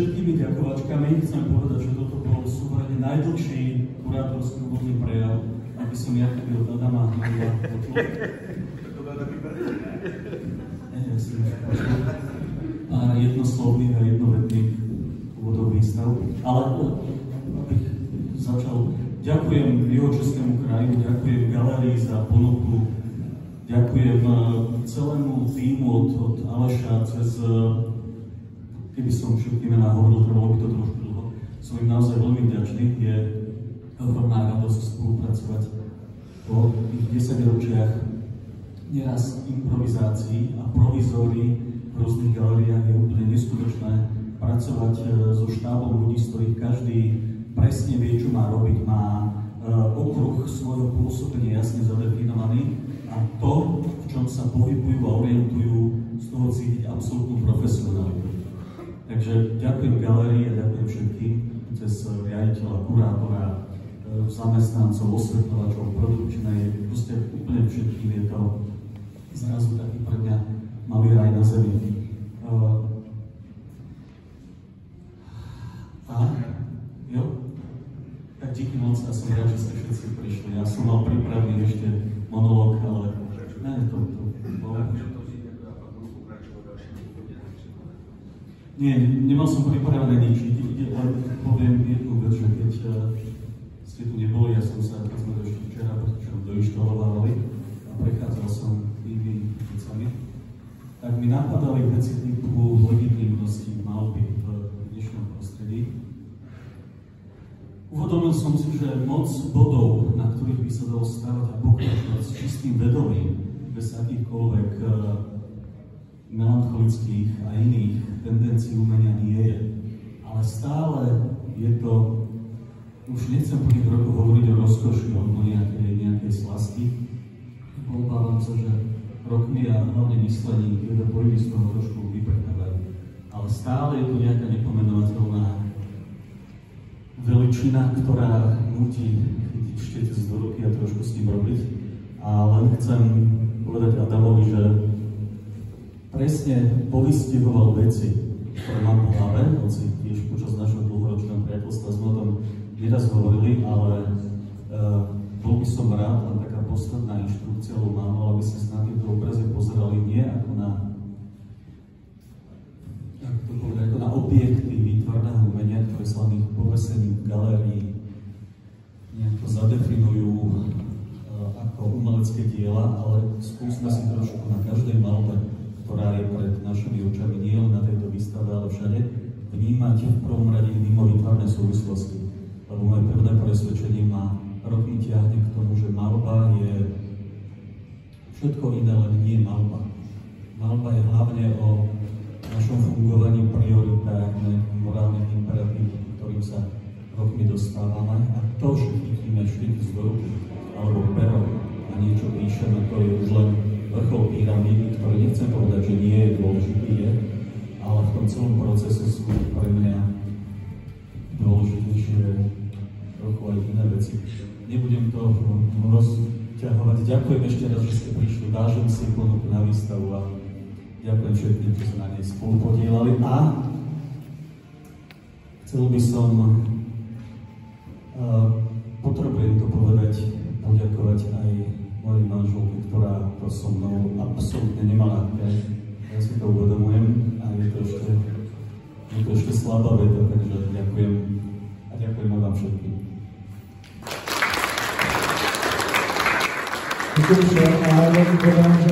všetkými ďakovačkami chcem povedať, že toto bol súverene najdlhší kurátorský úvodný prejav, aby som ja keby od Adama Hnila počul. A jednoslovných a jednovetných úvodov výstav. Ale abych začal, ďakujem Juhočeskému kraju, ďakujem galérii za ponuku, ďakujem celému týmu od Aleša cez, keby som všetky mená hovoril, trebalo by to trošku dlho. Som im naozaj veľmi vďačný, je hromná radosť spolupracovať po tých 10 ročiach neraz improvizácií a provizórií v rôznych galériách. Je úplne neskutočné pracovať so štábom ľudí, z ktorých každý presne vie, čo má robiť, má okruh svojho pôsobenia jasne zadefinovaný a to, v čom sa pohybujú a orientujú, z toho cítiť absolútnu profesionalitu. Takže ďakujem galérii a ďakujem všetkým, cez riaditeľa, kurátora, zamestnancov, osvetľovačov, produkčnej, proste úplne všetkým je to zrazu taký pre mňa malý raj na zemi. Jo? Tak díky moc a som rád, že ste všetci prišli. Ja som mal pripravený ešte monológ, ale ne, to bolo. Nie, nemal som pripravené nič. Len poviem jednu vec, že keď ste tu neboli, ja som sa, keď sme došli včera, doinštalovali a prechádzal som tými vecami, tak mi napadali veci typu legitimnosti malby v dnešnom prostredí. Uvedomil som si, že moc bodov, na ktorých by sa dalo stávať a pokračovať s čistým vedomím, bez akýchkoľvek melancholických a iných tendencií umenia nie je. Ale stále je to, už nechcem po tých rokoch hovoriť o rozkoši, o nejakej slasti. Obávam sa, že rokmi a hlavne myslení tieto pojmy z toho trošku vyprchávajú. Ale stále je tu nejaká nepomenovateľná veličina, ktorá nutí chytiť štec do ruky a trošku s tým robiť. A len chcem povedať Adamovi, že presne povystihoval veci, ktoré mám v hlave, hoci tiež počas našho dlhoročného priateľstva sme o tom nieraz hovorili, ale bol by som rád, len taká posledná inštrukcia alebo manuál, aby ste sa na tieto obrazy pozerali nie ako na objekty výtvarného umenia, ktoré sa len ich povesení v galérii nejako zadefinujú ako umelecké diela, ale skúsme si trošku na každej malbe, ktorá je pred našimi očami, nie len na tejto výstave, ale všade, vnímať v prvom rade mimo-výtvarné súvislosti. Lebo moje pevné presvedčenie ma rokmi ťahne k tomu, že malba je všetko iné, len nie malba. Malba je hlavne o našom fungovaní, prioritách, nejakým morálnym imperatívom, ktorým sa rokmi dostávame. A to, že chytíme švik z ruky alebo pero a niečo píšeme, to je už len vrchol pyramídy, ktorý nechcem povedať, že nie je dôležitý, ale v tom celom procese sú pre mňa dôležitejšie trochu aj iné veci. Nebudem to rozťahovať. Ďakujem ešte raz, že ste prišli. Vážim si ponuku na výstavu a ďakujem všetkým, ktorí sa na nej spolu podielali. A chcel by som, potrebujem to povedať, poďakovať aj mojej manželke, ktorá to so mnou absolútne nemala. Ja si to uvedomujem a je to ešte slabá veta, takže ďakujem a ďakujem aj vám všetkým. Ďakujem.